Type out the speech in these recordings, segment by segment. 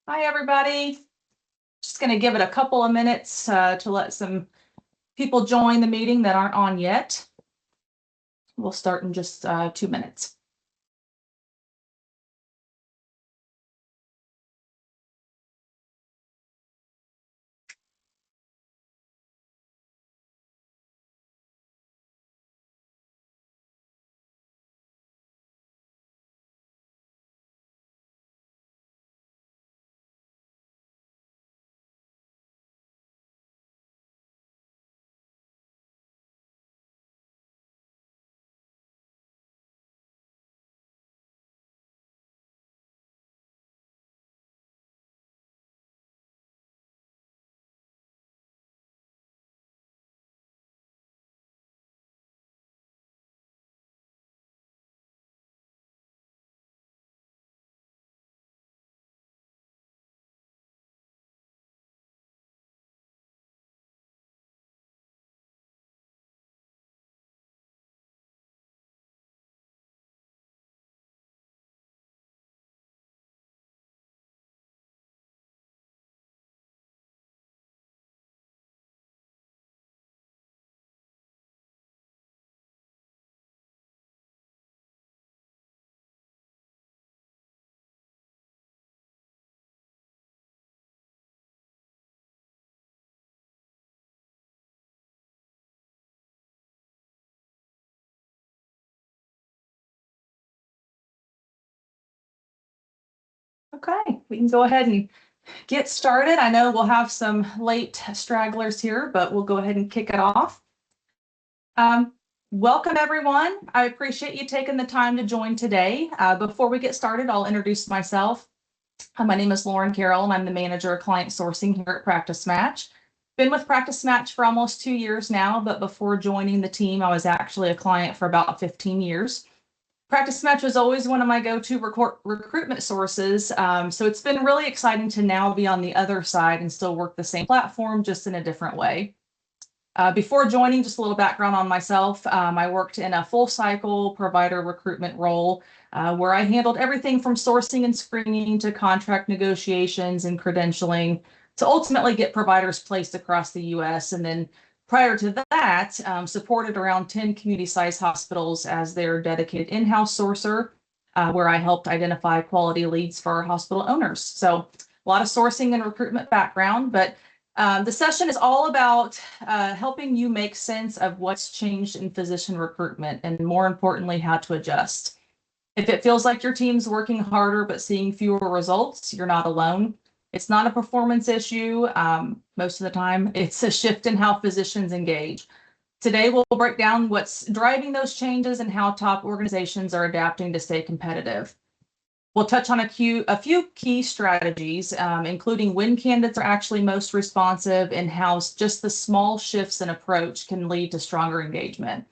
Hi, everybody. Just going to give it a couple of minutes to let some people join the meeting that aren't on yet. We'll start in just 2 minutes. Okay, we can go ahead and get started. I know we'll have some late stragglers here, but we'll go ahead and kick it off. Welcome, everyone. I appreciate you taking the time to join today. Before we get started, I'll introduce myself. My name is Lauren Carroll, and I'm the manager of client sourcing here at Practice Match. Been with Practice Match for almost 2 years now, but before joining the team, I was actually a client for about 15 years. Practice Match was always one of my go-to recruitment sources, so it's been really exciting to now be on the other side and still work the same platform, just in a different way. Before joining, just a little background on myself. I worked in a full cycle provider recruitment role where I handled everything from sourcing and screening to contract negotiations and credentialing to ultimately get providers placed across the US. And then prior to that, supported around 10 community-sized hospitals as their dedicated in-house sourcer, where I helped identify quality leads for our hospital owners. So a lot of sourcing and recruitment background, but the session is all about helping you make sense of what's changed in physician recruitment and, more importantly, how to adjust. If it feels like your team's working harder but seeing fewer results, you're not alone. It's not a performance issue. Most of the time, it's a shift in how physicians engage. Today, we'll break down what's driving those changes and how top organizations are adapting to stay competitive. We'll touch on a few key strategies, including when candidates are actually most responsive and how just the small shifts in approach can lead to stronger engagement.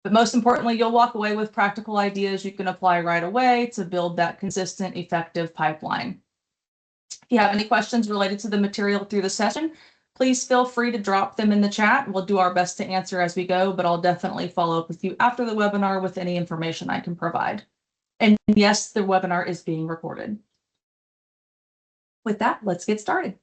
But most importantly, you'll walk away with practical ideas you can apply right away to build that consistent, effective pipeline. If you have any questions related to the material through the session, please feel free to drop them in the chat. We'll do our best to answer as we go, but I'll definitely follow up with you after the webinar with any information I can provide. And yes, the webinar is being recorded. With that, let's get started.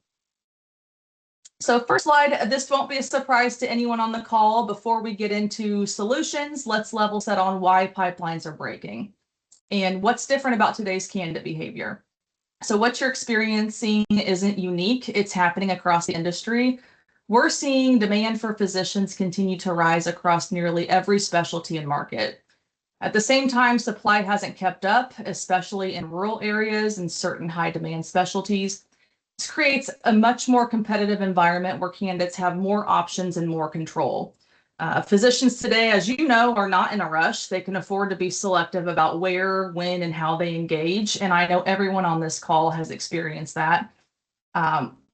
So first slide, this won't be a surprise to anyone on the call. Before we get into solutions, let's level set on why pipelines are breaking and what's different about today's candidate behavior. So what you're experiencing isn't unique. It's happening across the industry. We're seeing demand for physicians continue to rise across nearly every specialty and market. At the same time, supply hasn't kept up, especially in rural areas and certain high demand specialties. This creates a much more competitive environment where candidates have more options and more control. Physicians today, as you know, are not in a rush. They can afford to be selective about where, when, and how they engage. And I know everyone on this call has experienced that.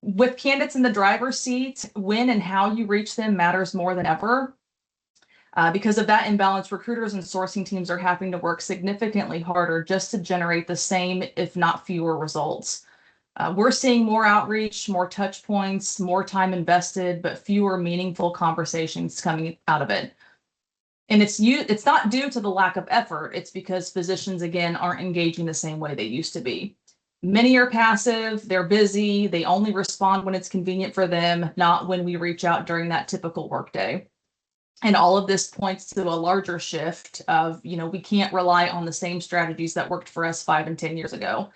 With candidates in the driver's seat, when and how you reach them matters more than ever. Because of that imbalance, recruiters and sourcing teams are having to work significantly harder just to generate the same, if not fewer, results. We're seeing more outreach, more touch points, more time invested, but fewer meaningful conversations coming out of it. And it's not due to the lack of effort. It's because physicians, again, aren't engaging the same way they used to be. Many are passive, they're busy, they only respond when it's convenient for them, not when we reach out during that typical workday. And all of this points to a larger shift of, we can't rely on the same strategies that worked for us 5 and 10 years ago.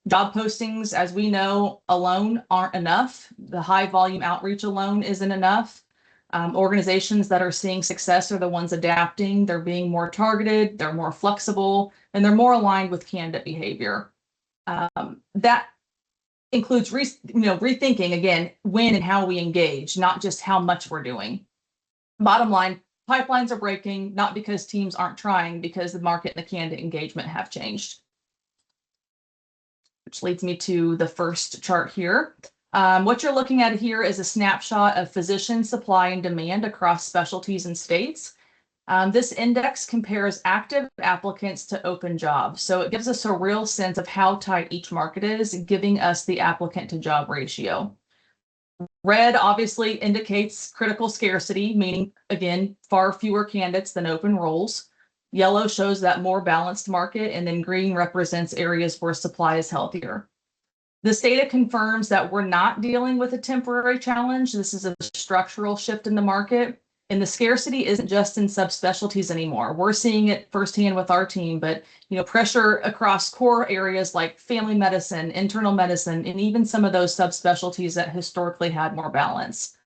Job postings, as we know, alone aren't enough. The high volume outreach alone isn't enough. Organizations that are seeing success are the ones adapting. They're being more targeted, they're more flexible, and they're more aligned with candidate behavior. That includes rethinking again when and how we engage, not just how much we're doing. Bottom line, pipelines are breaking, not because teams aren't trying, because the market and the candidate engagement have changed. Which leads me to the first chart here. What you're looking at here is a snapshot of physician supply and demand across specialties and states. This index compares active applicants to open jobs. So it gives us a real sense of how tight each market is, giving us the applicant to job ratio. Red obviously indicates critical scarcity, meaning, again, far fewer candidates than open roles. Yellow shows that more balanced market, and then green represents areas where supply is healthier. This data confirms that we're not dealing with a temporary challenge. This is a structural shift in the market, and the scarcity isn't just in subspecialties anymore. We're seeing it firsthand with our team, but pressure across core areas like family medicine, internal medicine, and even some of those subspecialties that historically had more balance.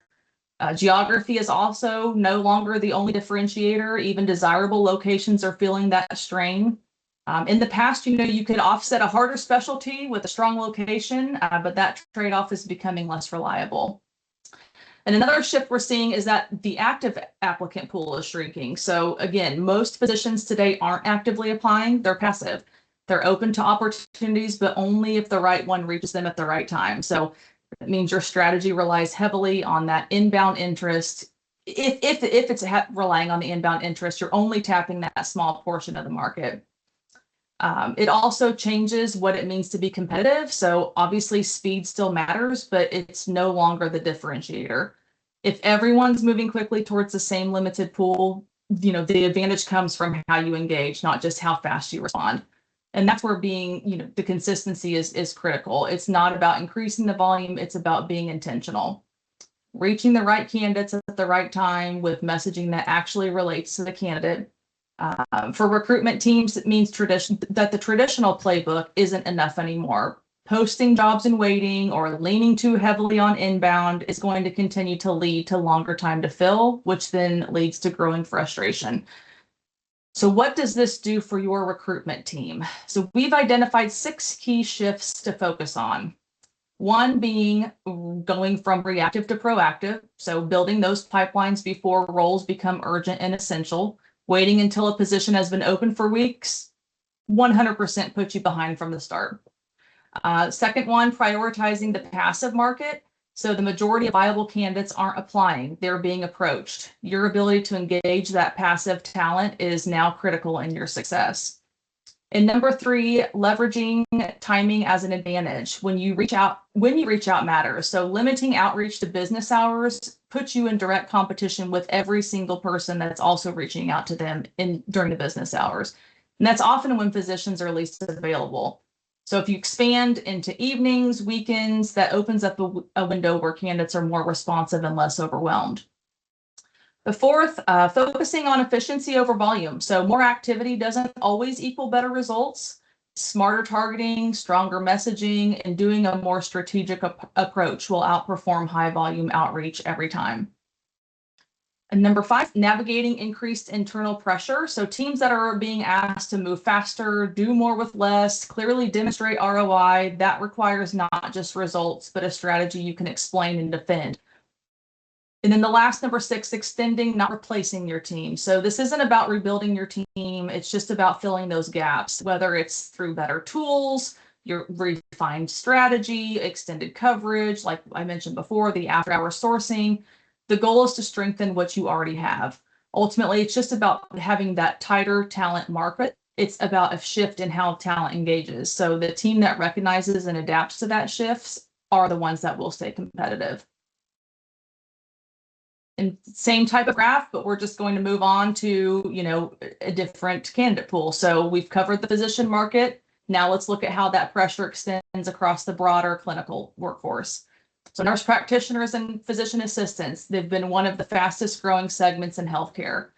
Geography is also no longer the only differentiator. Even desirable locations are feeling that strain. In the past, you could offset a harder specialty with a strong location, but that trade-off is becoming less reliable. And another shift we're seeing is that the active applicant pool is shrinking. So again, most physicians today aren't actively applying, they're passive. They're open to opportunities, but only if the right one reaches them at the right time. So it means your strategy relies heavily on that inbound interest. If it's relying on the inbound interest, you're only tapping that small portion of the market. It also changes what it means to be competitive. So obviously speed still matters, but it's no longer the differentiator. If everyone's moving quickly towards the same limited pool, the advantage comes from how you engage, not just how fast you respond. And that's where the consistency is critical. It's not about increasing the volume, it's about being intentional. Reaching the right candidates at the right time with messaging that actually relates to the candidate. For recruitment teams, it means that the traditional playbook isn't enough anymore. Posting jobs in waiting or leaning too heavily on inbound is going to continue to lead to longer time to fill, which then leads to growing frustration. So what does this do for your recruitment team? So we've identified 6 key shifts to focus on. One being going from reactive to proactive, so building those pipelines before roles become urgent and essential. Waiting until a position has been open for weeks, 100% puts you behind from the start. Second one, prioritizing the passive market. So the majority of viable candidates aren't applying, they're being approached. Your ability to engage that passive talent is now critical in your success. And number 3, leveraging timing as an advantage. When you reach out matters. So limiting outreach to business hours puts you in direct competition with every single person that's also reaching out to them during the business hours. And that's often when physicians are least available. So if you expand into evenings, weekends, that opens up a window where candidates are more responsive and less overwhelmed. The fourth, focusing on efficiency over volume. So more activity doesn't always equal better results. Smarter targeting, stronger messaging, and doing a more strategic approach will outperform high volume outreach every time. And number 5, navigating increased internal pressure. So teams that are being asked to move faster, do more with less, clearly demonstrate ROI, that requires not just results, but a strategy you can explain and defend. And then the last, number 6, extending, not replacing your team. So this isn't about rebuilding your team. It's just about filling those gaps, whether it's through better tools, your refined strategy, extended coverage, like I mentioned before, the after-hour sourcing. The goal is to strengthen what you already have. Ultimately, it's just about having that tighter talent market. It's about a shift in how talent engages. So the team that recognizes and adapts to that shifts are the ones that will stay competitive. And same type of graph, but we're just going to move on to, a different candidate pool. So we've covered the physician market. Now let's look at how that pressure extends across the broader clinical workforce. So nurse practitioners and physician assistants, they've been one of the fastest growing segments in healthcare.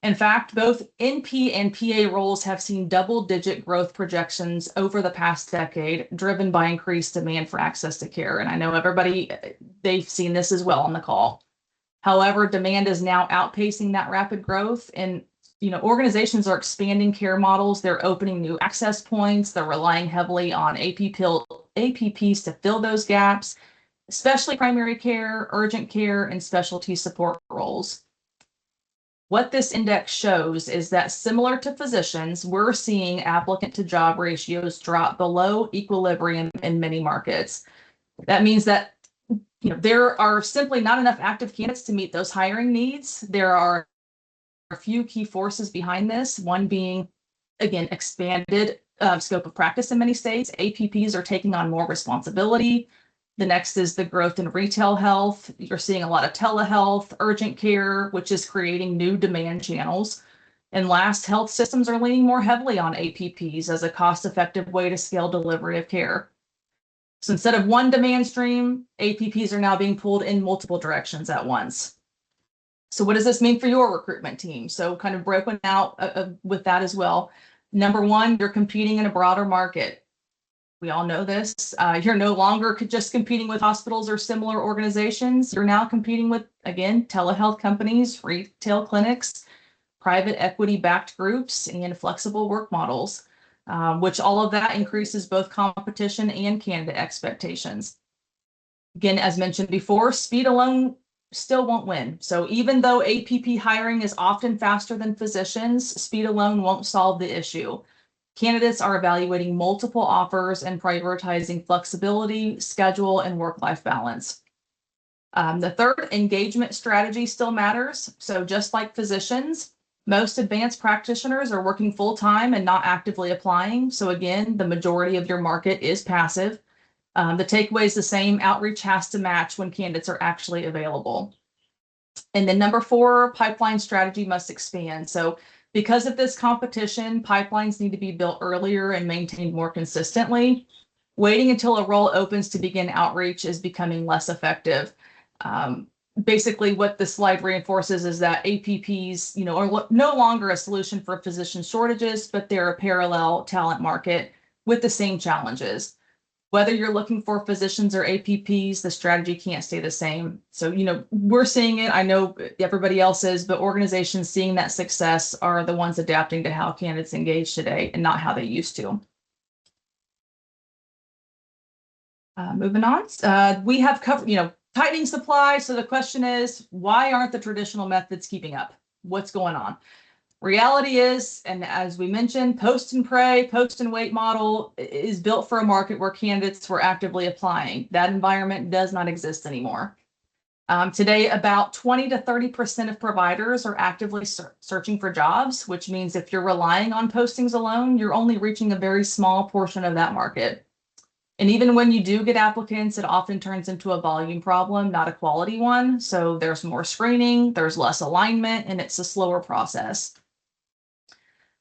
In fact, both NP and PA roles have seen double-digit growth projections over the past decade, driven by increased demand for access to care. And I know everybody, they've seen this as well on the call. However, demand is now outpacing that rapid growth, and organizations are expanding care models. They're opening new access points. They're relying heavily on APPs to fill those gaps, especially primary care, urgent care, and specialty support roles. What this index shows is that, similar to physicians, we're seeing applicant to job ratios drop below equilibrium in many markets. That means that there are simply not enough active candidates to meet those hiring needs. There are a few key forces behind this, one being, again, expanded scope of practice in many states. APPs are taking on more responsibility. The next is the growth in retail health. You're seeing a lot of telehealth, urgent care, which is creating new demand channels. And last, health systems are leaning more heavily on APPs as a cost-effective way to scale delivery of care. So instead of one demand stream, APPs are now being pulled in multiple directions at once. So what does this mean for your recruitment team? So kind of broken out with that as well. Number one, you're competing in a broader market. We all know this. You're no longer just competing with hospitals or similar organizations. You're now competing with, again, telehealth companies, retail clinics, private equity-backed groups, and flexible work models, which all of that increases both competition and candidate expectations. Again, as mentioned before, speed alone still won't win. So even though APP hiring is often faster than physicians, speed alone won't solve the issue. Candidates are evaluating multiple offers and prioritizing flexibility, schedule, and work-life balance. The third, engagement strategy still matters. So just like physicians, most advanced practitioners are working full-time and not actively applying. So again, the majority of your market is passive. The takeaway is the same. Outreach has to match when candidates are actually available. And then number four, pipeline strategy must expand. So because of this competition, pipelines need to be built earlier and maintained more consistently. Waiting until a role opens to begin outreach is becoming less effective. Basically, what the slide reinforces is that APPs, are no longer a solution for physician shortages, but they're a parallel talent market with the same challenges. Whether you're looking for physicians or APPs, the strategy can't stay the same. So, we're seeing it. I know everybody else is, but organizations seeing that success are the ones adapting to how candidates engage today and not how they used to. Moving on, we have covered, tightening supply. So the question is, why aren't the traditional methods keeping up? What's going on? Reality is, and as we mentioned, post and pray, post and wait model is built for a market where candidates were actively applying. That environment does not exist anymore. Today, about 20 to 30% of providers are actively searching for jobs, which means if you're relying on postings alone, you're only reaching a very small portion of that market. And even when you do get applicants, it often turns into a volume problem, not a quality one. So there's more screening, there's less alignment, and it's a slower process.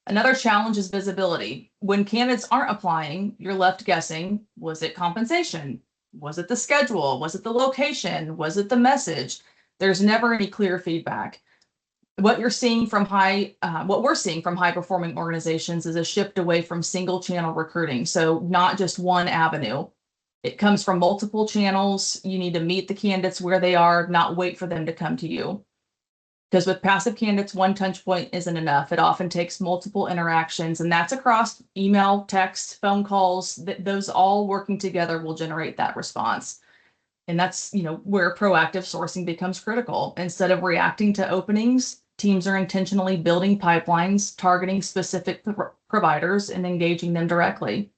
Another challenge is visibility. When candidates aren't applying, you're left guessing, was it compensation? Was it the schedule? Was it the location? Was it the message? There's never any clear feedback. What we're seeing from high performing organizations is a shift away from single channel recruiting. So not just one avenue. It comes from multiple channels. You need to meet the candidates where they are, not wait for them to come to you. Because with passive candidates, one touch point isn't enough. It often takes multiple interactions, and that's across email, text, phone calls. Those all working together will generate that response. And that's, where proactive sourcing becomes critical. Instead of reacting to openings, teams are intentionally building pipelines, targeting specific providers and engaging them directly.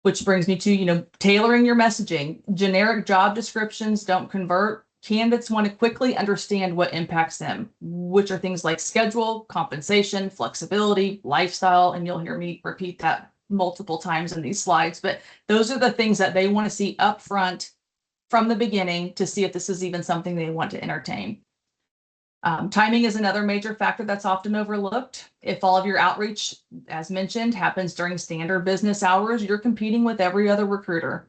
Which brings me to, tailoring your messaging. Generic job descriptions don't convert. Candidates want to quickly understand what impacts them, which are things like schedule, compensation, flexibility, lifestyle, and you'll hear me repeat that multiple times in these slides, but those are the things that they want to see up front from the beginning to see if this is even something they want to entertain. Timing is another major factor that's often overlooked. If all of your outreach, as mentioned, happens during standard business hours, you're competing with every other recruiter.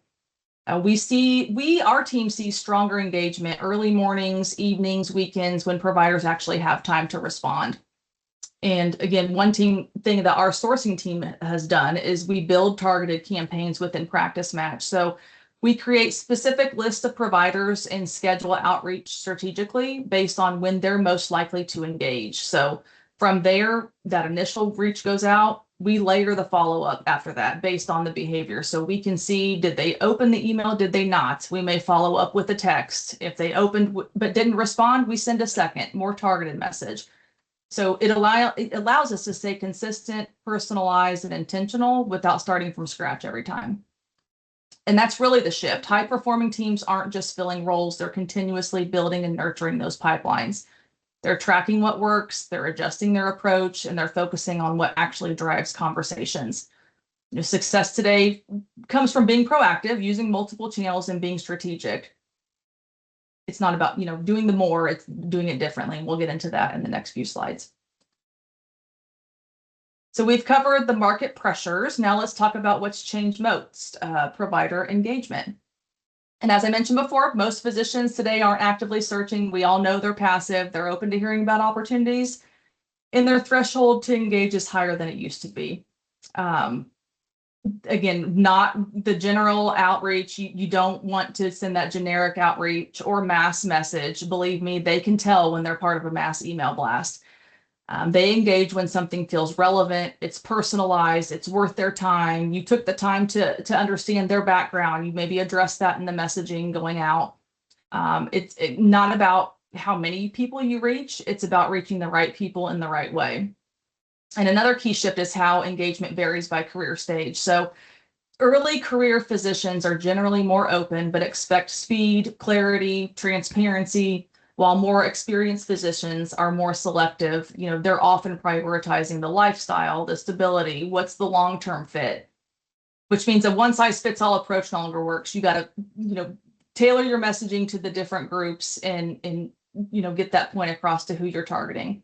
Our team sees stronger engagement early mornings, evenings, weekends when providers actually have time to respond. And again, one thing that our sourcing team has done is we build targeted campaigns within Practice Match. So we create specific lists of providers and schedule outreach strategically based on when they're most likely to engage. So from there, that initial reach goes out. We layer the follow-up after that based on the behavior. So we can see, did they open the email? Did they not? We may follow up with a text. If they opened but didn't respond, we send a second, more targeted message. So it allows us to stay consistent, personalized, and intentional without starting from scratch every time. And that's really the shift. High performing teams aren't just filling roles, they're continuously building and nurturing those pipelines. They're tracking what works, they're adjusting their approach, and they're focusing on what actually drives conversations. Success today comes from being proactive, using multiple channels, and being strategic. It's not about, doing the more, it's doing it differently. And we'll get into that in the next few slides. So we've covered the market pressures. Now let's talk about what's changed most, provider engagement. And as I mentioned before, most physicians today aren't actively searching. We all know they're passive. They're open to hearing about opportunities, and their threshold to engage is higher than it used to be. Again, not the general outreach. You don't want to send that generic outreach or mass message. Believe me, they can tell when they're part of a mass email blast. They engage when something feels relevant, it's personalized, it's worth their time. You took the time to understand their background. You maybe address that in the messaging going out. It's not about how many people you reach. It's about reaching the right people in the right way. And another key shift is how engagement varies by career stage. So early career physicians are generally more open, but expect speed, clarity, transparency, while more experienced physicians are more selective. They're often prioritizing the lifestyle, the stability, what's the long-term fit, which means a one-size-fits-all approach no longer works. You got to, tailor your messaging to the different groups and get that point across to who you're targeting.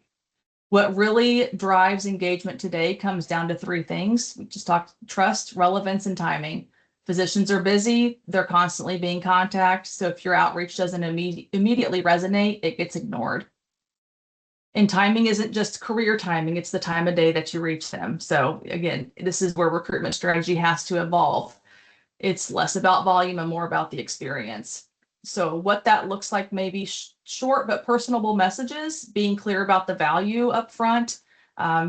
What really drives engagement today comes down to three things. We just talked: trust, relevance, and timing. Physicians are busy, they're constantly being contacted. So if your outreach doesn't immediately resonate, it gets ignored. And timing isn't just career timing, it's the time of day that you reach them. So again, this is where recruitment strategy has to evolve. It's less about volume and more about the experience. So what that looks like may be short but personable messages, being clear about the value up front,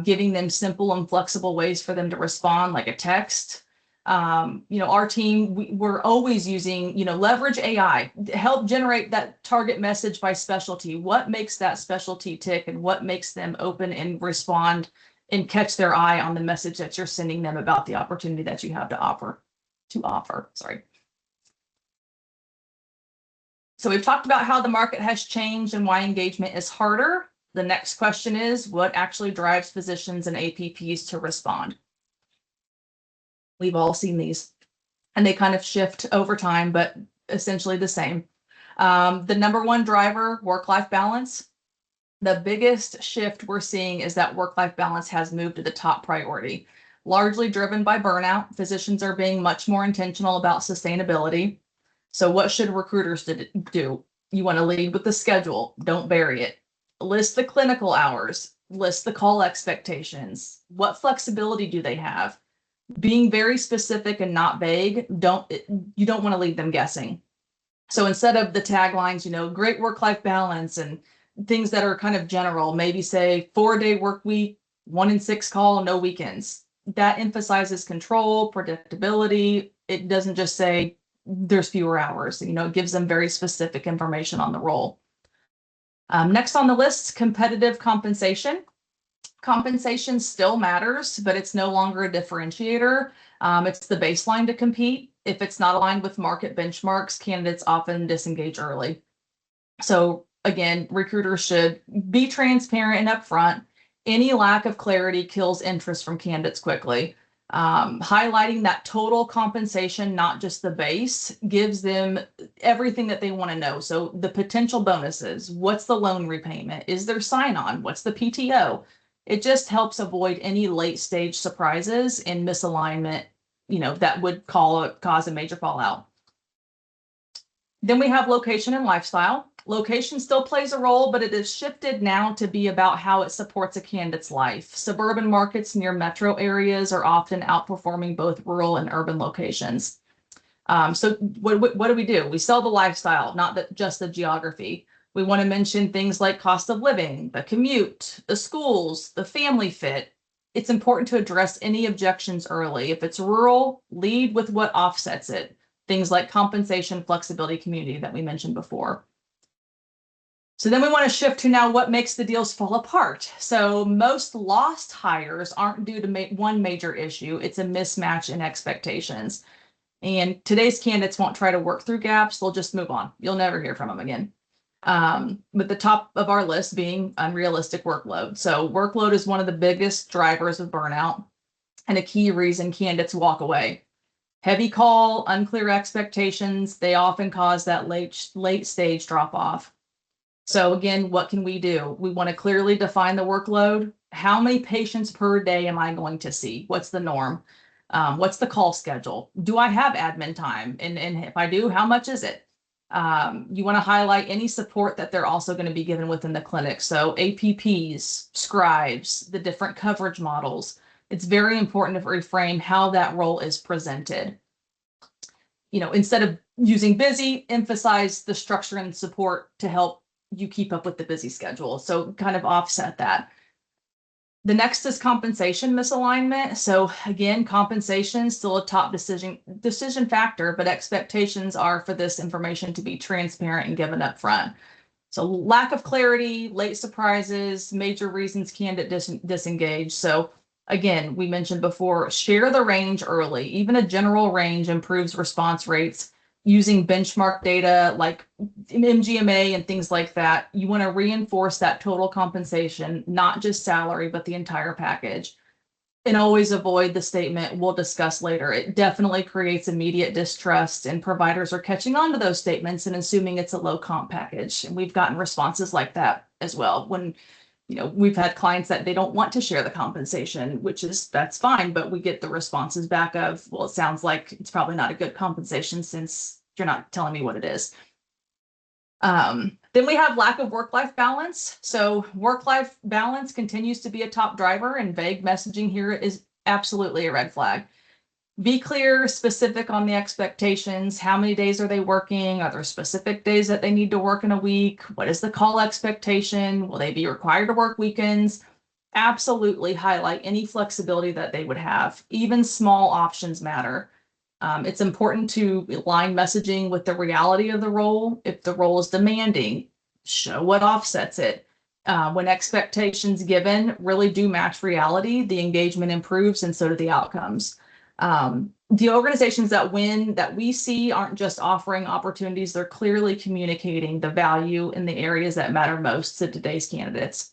giving them simple and flexible ways for them to respond, like a text. Our team, we're always using, leverage AI to help generate that target message by specialty. What makes that specialty tick, and what makes them open and respond and catch their eye on the message that you're sending them about the opportunity that you have to offer. So we've talked about how the market has changed and why engagement is harder. The next question is, what actually drives physicians and APPs to respond? We've all seen these, and they kind of shift over time, but essentially the same. The number one driver, work-life balance. The biggest shift we're seeing is that work-life balance has moved to the top priority, largely driven by burnout. Physicians are being much more intentional about sustainability. So what should recruiters do? You want to lead with the schedule. Don't bury it. List the clinical hours. List the call expectations. What flexibility do they have? Being very specific and not vague. You don't want to leave them guessing. So instead of the taglines, great work-life balance and things that are kind of general, maybe say 4-day work week, 1 in 6 call, no weekends. That emphasizes control, predictability. It doesn't just say there's fewer hours. It gives them very specific information on the role. Next on the list, competitive compensation. Compensation still matters, but it's no longer a differentiator. It's the baseline to compete. If it's not aligned with market benchmarks, candidates often disengage early. So again, recruiters should be transparent and upfront. Any lack of clarity kills interest from candidates quickly. Highlighting that total compensation, not just the base, gives them everything that they want to know. So the potential bonuses, what's the loan repayment? Is there sign-on? What's the PTO? It just helps avoid any late stage surprises and misalignment, that would cause a major fallout. Then we have location and lifestyle. Location still plays a role, but it has shifted now to be about how it supports a candidate's life. Suburban markets near metro areas are often outperforming both rural and urban locations. So what do? We sell the lifestyle, not just the geography. We want to mention things like cost of living, the commute, the schools, the family fit. It's important to address any objections early. If it's rural, lead with what offsets it. Things like compensation, flexibility, community that we mentioned before. So then we want to shift to now what makes the deals fall apart. So most lost hires aren't due to one major issue. It's a mismatch in expectations. And today's candidates won't try to work through gaps. They'll just move on. You'll never hear from them again. But the top of our list being unrealistic workload. So workload is one of the biggest drivers of burnout and a key reason candidates walk away. Heavy call, unclear expectations, they often cause that late stage drop off. So again, what can we do? We want to clearly define the workload. How many patients per day am I going to see? What's the norm? What's the call schedule? Do I have admin time? And if I do, how much is it? You want to highlight any support that they're also going to be given within the clinic. So APPs, scribes, the different coverage models. It's very important to reframe how that role is presented. Instead of using busy, emphasize the structure and support to help you keep up with the busy schedule. So kind of offset that. The next is compensation misalignment. So again, compensation is still a top decision factor, but expectations are for this information to be transparent and given up front. So lack of clarity, late surprises, major reasons candidate disengage. So again, we mentioned before, share the range early. Even a general range improves response rates. Using benchmark data like MGMA and things like that, you want to reinforce that total compensation, not just salary, but the entire package. And always avoid the statement, we'll discuss later. It definitely creates immediate distrust, and providers are catching on to those statements and assuming it's a low comp package. And we've gotten responses like that as well. When we've had clients that they don't want to share the compensation, that's fine, but we get the responses back of, well, it sounds like it's probably not a good compensation since you're not telling me what it is. Then we have lack of work-life balance. So work-life balance continues to be a top driver, and vague messaging here is absolutely a red flag. Be clear, specific on the expectations. How many days are they working? Are there specific days that they need to work in a week? What is the call expectation? Will they be required to work weekends? Absolutely highlight any flexibility that they would have. Even small options matter. It's important to align messaging with the reality of the role. If the role is demanding, show what offsets it. When expectations given really do match reality, the engagement improves and so do the outcomes. The organizations that win that we see aren't just offering opportunities, they're clearly communicating the value in the areas that matter most to today's candidates.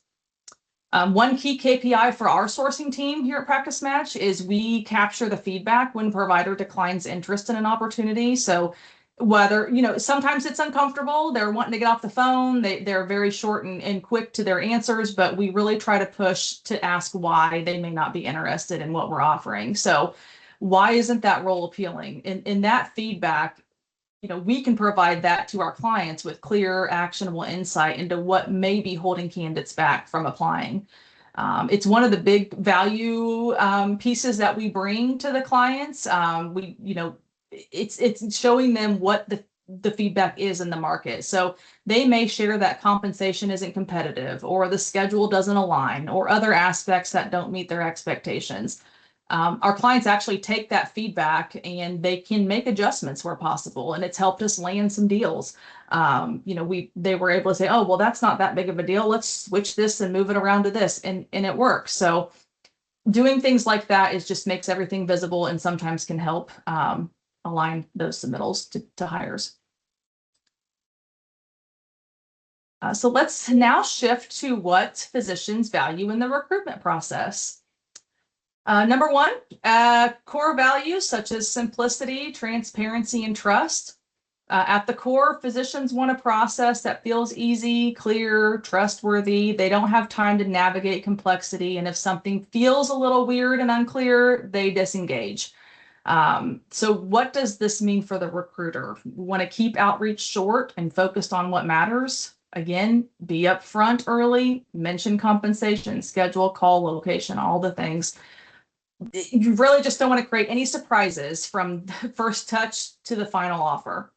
One key KPI for our sourcing team here at Practice Match is we capture the feedback when provider declines interest in an opportunity. So whether, sometimes it's uncomfortable, they're wanting to get off the phone, they're very short and quick to their answers, but we really try to push to ask why they may not be interested in what we're offering. So why isn't that role appealing? In that feedback, we can provide that to our clients with clear, actionable insight into what may be holding candidates back from applying. It's one of the big value pieces that we bring to the clients. It's showing them what the feedback is in the market. So they may share that compensation isn't competitive, or the schedule doesn't align, or other aspects that don't meet their expectations. Our clients actually take that feedback and they can make adjustments where possible, and it's helped us land some deals. They were able to say, oh, well, that's not that big of a deal. Let's switch this and move it around to this, and it works. So doing things like that just makes everything visible and sometimes can help align those submittals to hires. So let's now shift to what physicians value in the recruitment process. Number one, core values such as simplicity, transparency, and trust. At the core, physicians want a process that feels easy, clear, trustworthy. They don't have time to navigate complexity. And if something feels a little weird and unclear, they disengage. So what does this mean for the recruiter? We want to keep outreach short and focused on what matters. Again, be upfront early, mention compensation, schedule, call, location, all the things. You really just don't want to create any surprises from the first touch to the final offer.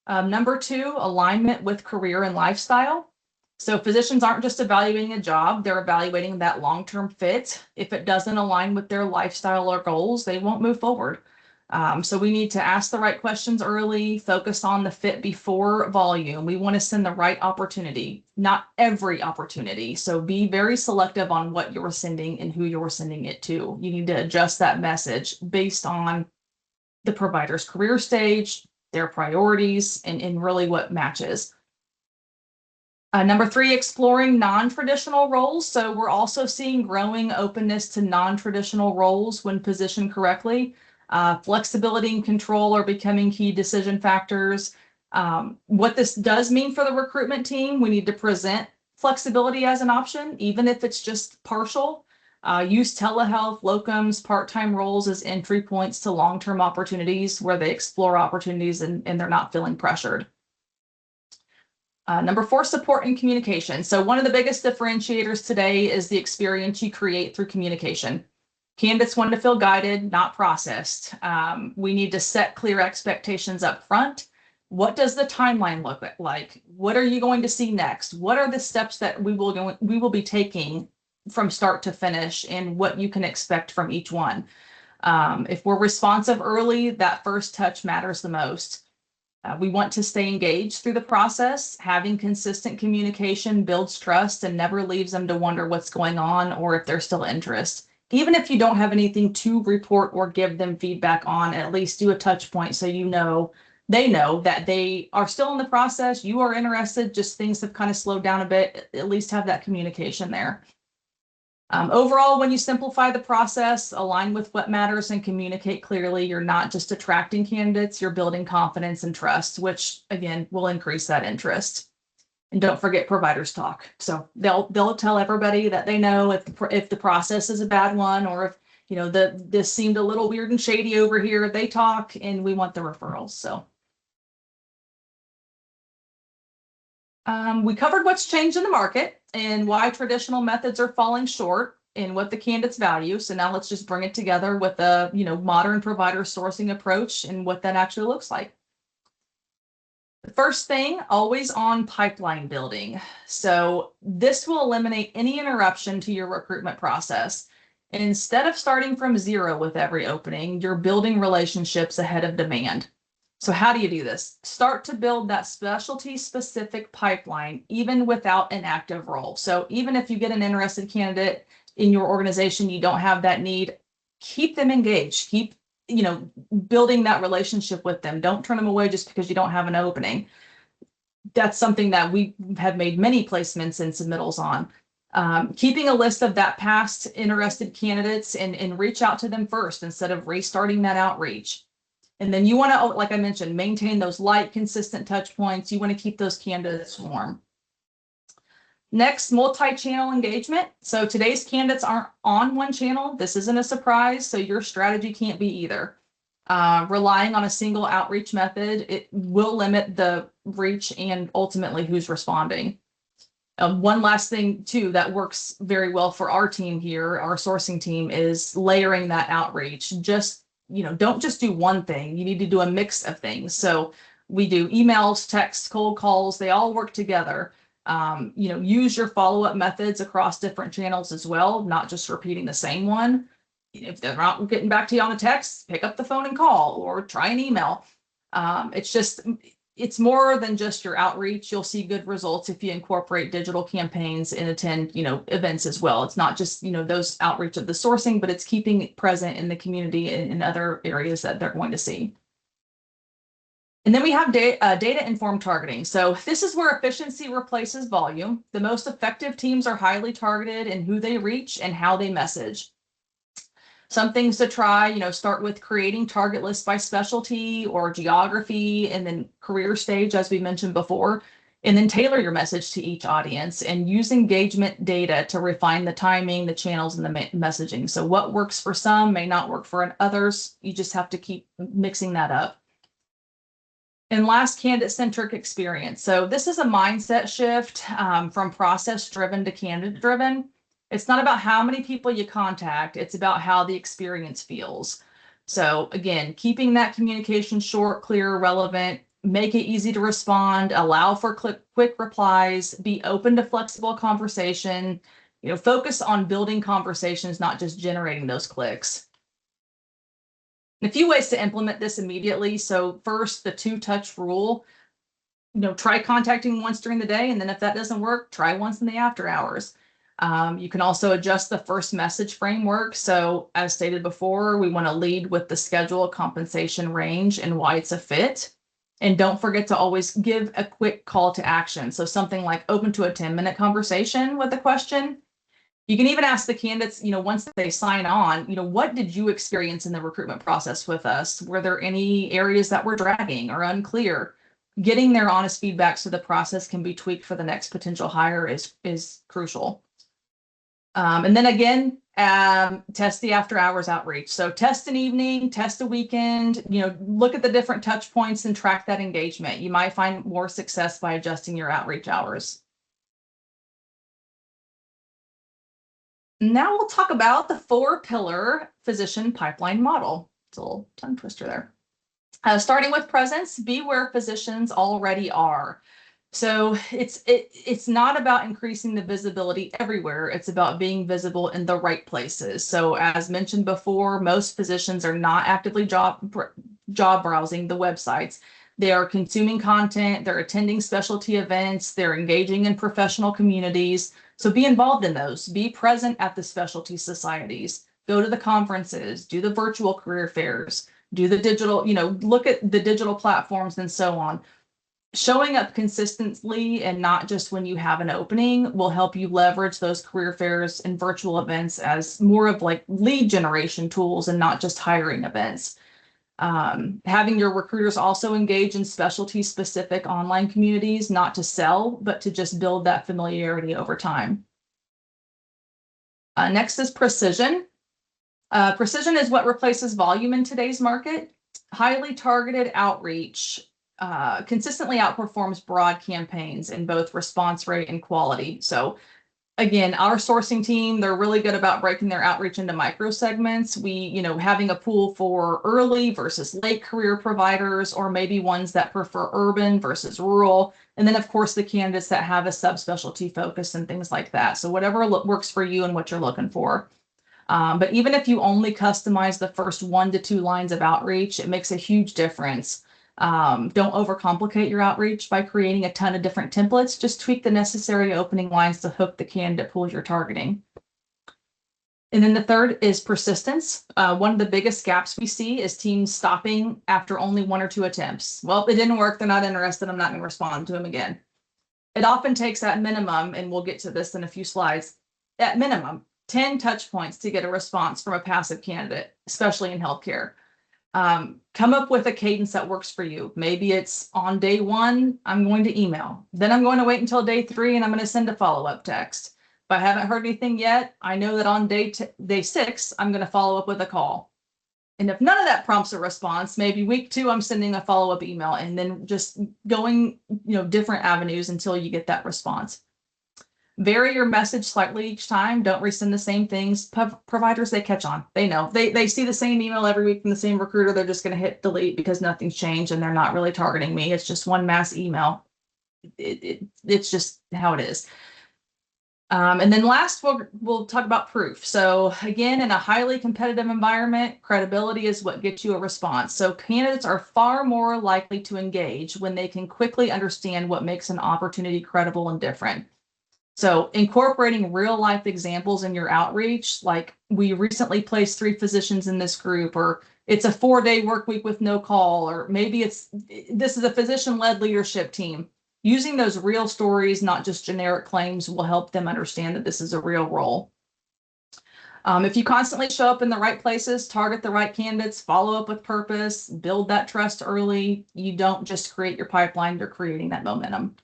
Number two, alignment with career and lifestyle. So physicians aren't just evaluating a job, they're evaluating that long-term fit. If it doesn't align with their lifestyle or goals, they won't move forward. So we need to ask the right questions early, focus on the fit before volume. We want to send the right opportunity, not every opportunity. So be very selective on what you're sending and who you're sending it to. You need to adjust that message based on the provider's career stage, their priorities, and really what matches. Number three, exploring non-traditional roles. So we're also seeing growing openness to non-traditional roles when positioned correctly. Flexibility and control are becoming key decision factors. What this does mean for the recruitment team, we need to present flexibility as an option, even if it's just partial. Use telehealth, locums, part-time roles as entry points to long-term opportunities where they explore opportunities and they're not feeling pressured. Number four, support and communication. So one of the biggest differentiators today is the experience you create through communication. Candidates want to feel guided, not processed. We need to set clear expectations up front. What does the timeline look like? What are you going to see next? What are the steps that we will be taking from start to finish, and what you can expect from each one? If we're responsive early, that first touch matters the most. We want to stay engaged through the process. Having consistent communication builds trust and never leaves them to wonder what's going on or if there's still interest. Even if you don't have anything to report or give them feedback on, at least do a touch point so they know that they are still in the process, you are interested, just things have kind of slowed down a bit. At least have that communication there. Overall, when you simplify the process, align with what matters, and communicate clearly, you're not just attracting candidates, you're building confidence and trust, which again will increase that interest. And don't forget providers talk. So they'll tell everybody that they know if the process is a bad one, or if this seemed a little weird and shady over here. They talk, and we want the referrals. So we covered what's changed in the market and why traditional methods are falling short and what the candidates value. So now let's just bring it together with a modern provider sourcing approach and what that actually looks like. The first thing, always on pipeline building. So this will eliminate any interruption to your recruitment process. And instead of starting from zero with every opening, you're building relationships ahead of demand. So how do you do this? Start to build that specialty specific pipeline, even without an active role. So even if you get an interested candidate in your organization, you don't have that need, keep them engaged, keep building that relationship with them. Don't turn them away just because you don't have an opening. That's something that we have made many placements and submittals on. Keeping a list of that past interested candidates and reach out to them first instead of restarting that outreach. And then you want to, like I mentioned, maintain those light, consistent touch points. You want to keep those candidates warm. Next, multi-channel engagement. So today's candidates aren't on one channel. This isn't a surprise, so your strategy can't be either. Relying on a single outreach method, it will limit the reach and ultimately who's responding. One last thing too that works very well for our team here, our sourcing team, is layering that outreach. Don't just do one thing. You need to do a mix of things. So we do emails, texts, cold calls. They all work together. Use your follow-up methods across different channels as well, not just repeating the same one. If they're not getting back to you on a text, pick up the phone and call, or try an email. It's more than just your outreach. You'll see good results if you incorporate digital campaigns and attend, events as well. It's not just, those outreach of the sourcing, but it's keeping it present in the community and in other areas that they're going to see. And then we have data-informed targeting. So this is where efficiency replaces volume. The most effective teams are highly targeted in who they reach and how they message. Some things to try, start with creating target lists by specialty or geography, and then career stage, as we mentioned before, and then tailor your message to each audience and use engagement data to refine the timing, the channels, and the messaging. So what works for some may not work for others. You just have to keep mixing that up. And last, candidate-centric experience. So this is a mindset shift from process-driven to candidate-driven. It's not about how many people you contact. It's about how the experience feels. So again, keeping that communication short, clear, relevant, make it easy to respond, allow for quick replies, be open to flexible conversation, focus on building conversations, not just generating those clicks. A few ways to implement this immediately. So first, the 2-touch rule. Try contacting once during the day, and then if that doesn't work, try once in the after hours. You can also adjust the first message framework. So as stated before, we want to lead with the schedule, compensation range, and why it's a fit. And don't forget to always give a quick call to action. So something like open to a 10-minute conversation with a question. You can even ask the candidates, once they sign on, what did you experience in the recruitment process with us? Were there any areas that were dragging or unclear? Getting their honest feedback so the process can be tweaked for the next potential hire is crucial. And then again, test the after hours outreach. So test an evening, test a weekend, look at the different touch points and track that engagement. You might find more success by adjusting your outreach hours. Now we'll talk about the 4-pillar physician pipeline model. It's a little tongue twister there. Starting with presence, be where physicians already are. So it's not about increasing the visibility everywhere. It's about being visible in the right places. So as mentioned before, most physicians are not actively job browsing the websites. They are consuming content, they're attending specialty events, they're engaging in professional communities. So be involved in those, be present at the specialty societies, go to the conferences, do the virtual career fairs, do the digital, look at the digital platforms and so on. Showing up consistently and not just when you have an opening will help you leverage those career fairs and virtual events as more of like lead generation tools and not just hiring events. Having your recruiters also engage in specialty specific online communities, not to sell, but to just build that familiarity over time. Next is precision. Precision is what replaces volume in today's market. Highly targeted outreach consistently outperforms broad campaigns in both response rate and quality. So again, our sourcing team, they're really good about breaking their outreach into micro segments. We, having a pool for early versus late career providers, or maybe ones that prefer urban versus rural. And then of course the candidates that have a subspecialty focus and things like that. So whatever works for you and what you're looking for. But even if you only customize the first 1 to 2 lines of outreach, it makes a huge difference. Don't overcomplicate your outreach by creating a ton of different templates. Just tweak the necessary opening lines to hook the candidate pool you're targeting. And then the third is persistence. One of the biggest gaps we see is teams stopping after only 1 or 2 attempts. Well, it didn't work. They're not interested. I'm not going to respond to them again. It often takes at minimum, and we'll get to this in a few slides, at minimum 10 touch points to get a response from a passive candidate, especially in healthcare. Come up with a cadence that works for you. Maybe it's on day 1, I'm going to email. Then I'm going to wait until day 3 and I'm going to send a follow-up text. If I haven't heard anything yet, I know that on day 6, I'm going to follow up with a call. And if none of that prompts a response, maybe week 2, I'm sending a follow-up email and then just going, different avenues until you get that response. Vary your message slightly each time. Don't resend the same things. Providers, they catch on. They know. They see the same email every week from the same recruiter. They're just going to hit delete because nothing's changed and they're not really targeting me. It's just one mass email. It's just how it is. And then last, we'll talk about proof. So again, in a highly competitive environment, credibility is what gets you a response. So candidates are far more likely to engage when they can quickly understand what makes an opportunity credible and different. So incorporating real life examples in your outreach, like we recently placed 3 physicians in this group, or it's a 4-day work week with no call, or maybe this is a physician-led leadership team. Using those real stories, not just generic claims, will help them understand that this is a real role. If you constantly show up in the right places, target the right candidates, follow up with purpose, build that trust early, you don't just create your pipeline, you're creating that momentum.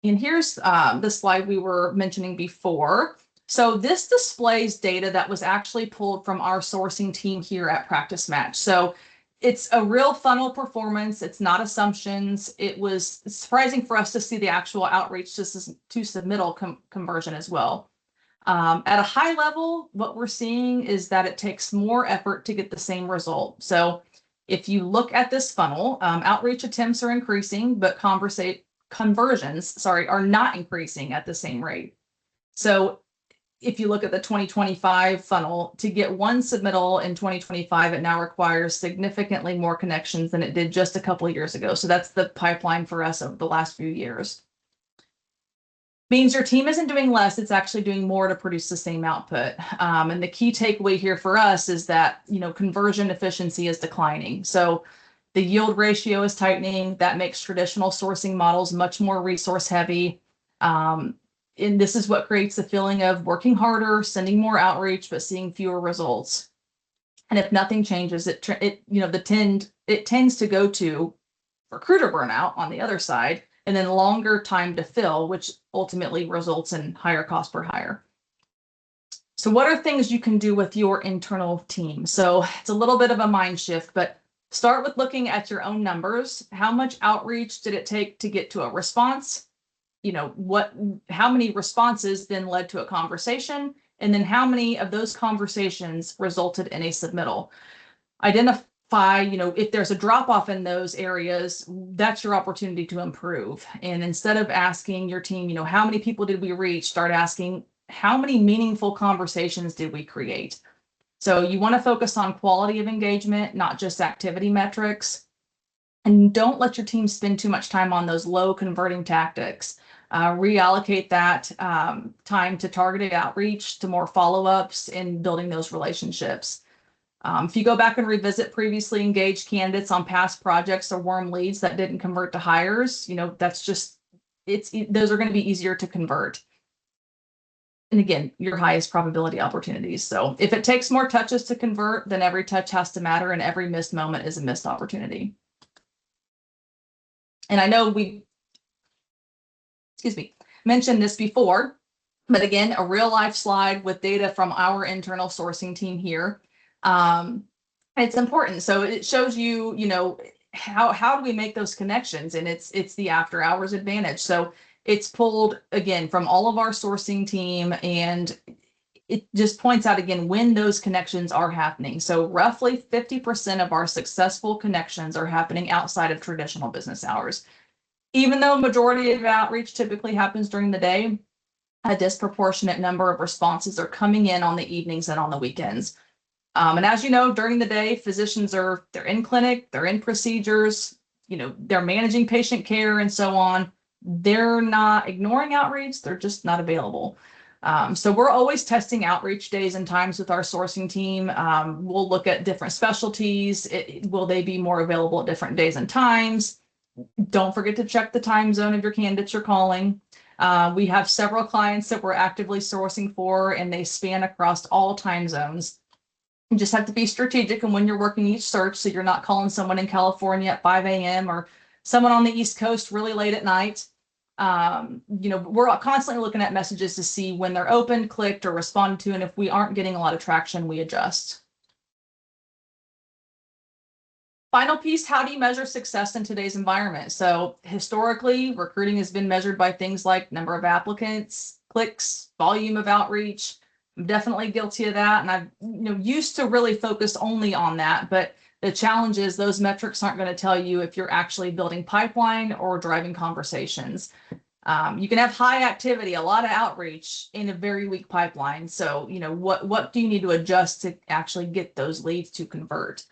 And here's the slide we were mentioning before. So this displays data that was actually pulled from our sourcing team here at Practice Match. So it's a real funnel performance. It's not assumptions. It was surprising for us to see the actual outreach to submittal conversion as well. At a high level, what we're seeing is that it takes more effort to get the same result. So if you look at this funnel, outreach attempts are increasing, but conversions, are not increasing at the same rate. So if you look at the 2025 funnel, to get one submittal in 2025, it now requires significantly more connections than it did just a couple of years ago. So that's the pipeline for us over the last few years. Means your team isn't doing less, it's actually doing more to produce the same output. And the key takeaway here for us is that, conversion efficiency is declining. So the yield ratio is tightening. That makes traditional sourcing models much more resource heavy. And this is what creates the feeling of working harder, sending more outreach, but seeing fewer results. And if nothing changes, it tends to go to recruiter burnout on the other side, and then longer time to fill, which ultimately results in higher cost per hire. So what are things you can do with your internal team? So it's a little bit of a mind shift, but start with looking at your own numbers. How much outreach did it take to get to a response? How many responses then led to a conversation? And then how many of those conversations resulted in a submittal? Identify, if there's a drop off in those areas, that's your opportunity to improve. And instead of asking your team, how many people did we reach, start asking, how many meaningful conversations did we create? So you want to focus on quality of engagement, not just activity metrics. And don't let your team spend too much time on those low converting tactics. Reallocate that time to targeted outreach, to more follow-ups, and building those relationships. If you go back and revisit previously engaged candidates on past projects or warm leads that didn't convert to hires, those are going to be easier to convert. And again, your highest probability opportunities. So if it takes more touches to convert, then every touch has to matter, and every missed moment is a missed opportunity. And I know we, mentioned this before, but again, a real life slide with data from our internal sourcing team here. It's important. So it shows you, how do we make those connections? And it's the after hours advantage. So it's pulled again from all of our sourcing team, and it just points out again when those connections are happening. So roughly 50% of our successful connections are happening outside of traditional business hours. Even though a majority of outreach typically happens during the day, a disproportionate number of responses are coming in on the evenings and on the weekends. And as you know, during the day, physicians they're in clinic, they're in procedures, they're managing patient care and so on. They're not ignoring outreach, they're just not available. So we're always testing outreach days and times with our sourcing team. We'll look at different specialties. Will they be more available at different days and times? Don't forget to check the time zone of your candidates you're calling. We have several clients that we're actively sourcing for, and they span across all time zones. You just have to be strategic in when you're working each search, so you're not calling someone in California at 5 a.m. or someone on the East Coast really late at night. We're constantly looking at messages to see when they're opened, clicked, or responded to, and if we aren't getting a lot of traction, we adjust. Final piece, how do you measure success in today's environment? So historically, recruiting has been measured by things like number of applicants, clicks, volume of outreach. I'm definitely guilty of that. And I've used to really focus only on that. But the challenge is those metrics aren't going to tell you if you're actually building pipeline or driving conversations. You can have high activity, a lot of outreach in a very weak pipeline. So, what do you need to adjust to actually get those leads to convert?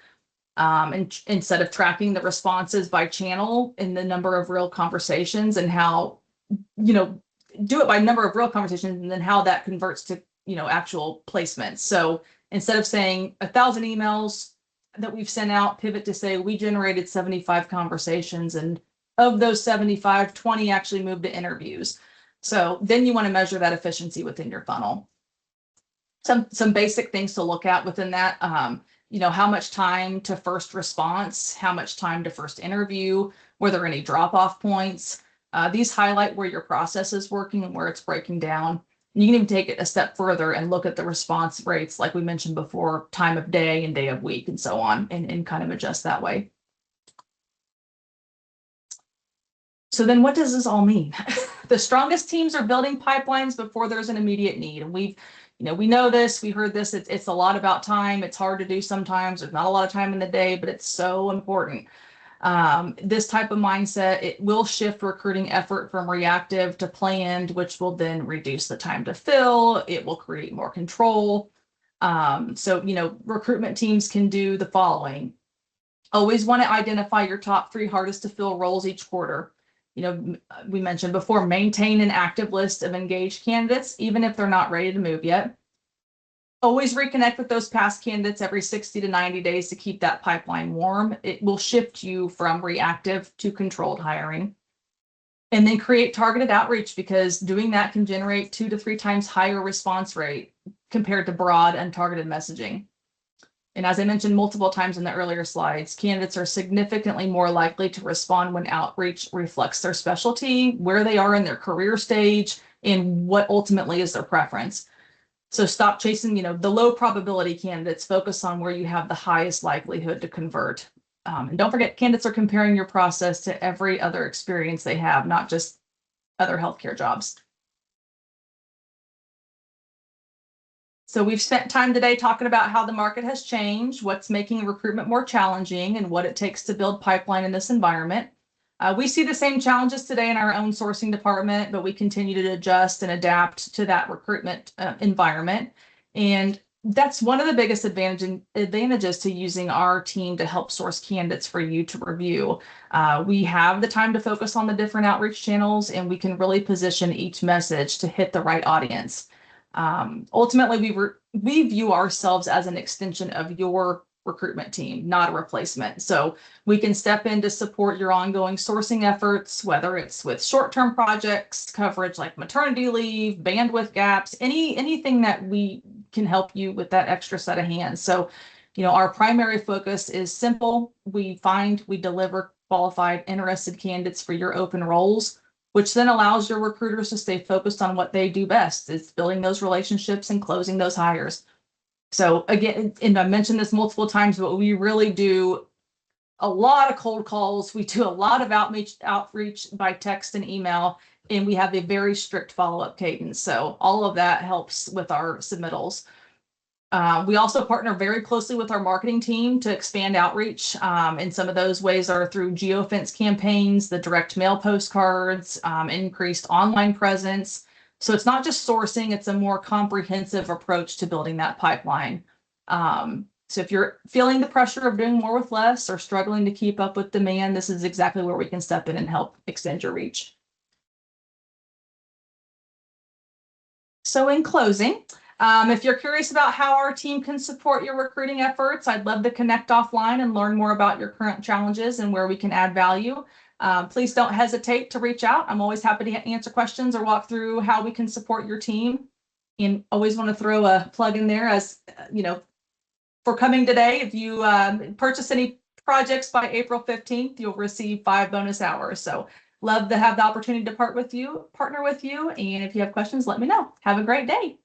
And instead of tracking the responses by channel in the number of real conversations and how, do it by number of real conversations and then how that converts to, actual placements. So instead of saying 1,000 emails that we've sent out, pivot to say we generated 75 conversations, and of those 75, 20 actually moved to interviews. So then you want to measure that efficiency within your funnel. Some basic things to look at within that, how much time to first response, how much time to first interview, were there any drop-off points? These highlight where your process is working and where it's breaking down. You can even take it a step further and look at the response rates, like we mentioned before, time of day and day of week and so on, and kind of adjust that way. So then what does this all mean? The strongest teams are building pipelines before there's an immediate need. And we know this, we heard this, it's a lot about time. It's hard to do sometimes. There's not a lot of time in the day, but it's so important. This type of mindset, it will shift recruiting effort from reactive to planned, which will then reduce the time to fill. It will create more control. So recruitment teams can do the following. Always want to identify your top 3 hardest to fill roles each quarter. We mentioned before, maintain an active list of engaged candidates, even if they're not ready to move yet. Always reconnect with those past candidates every 60 to 90 days to keep that pipeline warm. It will shift you from reactive to controlled hiring. And then create targeted outreach, because doing that can generate 2 to 3 times higher response rate compared to broad untargeted messaging. And as I mentioned multiple times in the earlier slides, candidates are significantly more likely to respond when outreach reflects their specialty, where they are in their career stage, and what ultimately is their preference. So stop chasing, the low probability candidates. Focus on where you have the highest likelihood to convert. And don't forget, candidates are comparing your process to every other experience they have, not just other healthcare jobs. So we've spent time today talking about how the market has changed, what's making recruitment more challenging, and what it takes to build pipeline in this environment. We see the same challenges today in our own sourcing department, but we continue to adjust and adapt to that recruitment environment. And that's one of the biggest advantages to using our team to help source candidates for you to review. We have the time to focus on the different outreach channels, and we can really position each message to hit the right audience. Ultimately, we view ourselves as an extension of your recruitment team, not a replacement. So we can step in to support your ongoing sourcing efforts, whether it's with short-term projects, coverage like maternity leave, bandwidth gaps, anything that we can help you with that extra set of hands. So, our primary focus is simple. We deliver qualified, interested candidates for your open roles, which then allows your recruiters to stay focused on what they do best. It's building those relationships and closing those hires. So again, and I mentioned this multiple times, but we really do a lot of cold calls. We do a lot of outreach by text and email, and we have a very strict follow-up cadence. So all of that helps with our submittals. We also partner very closely with our marketing team to expand outreach. And some of those ways are through geofence campaigns, the direct mail postcards, increased online presence. So it's not just sourcing, it's a more comprehensive approach to building that pipeline. So if you're feeling the pressure of doing more with less or struggling to keep up with demand, this is exactly where we can step in and help extend your reach. So in closing, if you're curious about how our team can support your recruiting efforts, I'd love to connect offline and learn more about your current challenges and where we can add value. Please don't hesitate to reach out. I'm always happy to answer questions or walk through how we can support your team. And always want to throw a plug in there as, for coming today. If you purchase any projects by April 15th, you'll receive 5 bonus hours. So love to have the opportunity to partner with you. And if you have questions, let me know. Have a great day.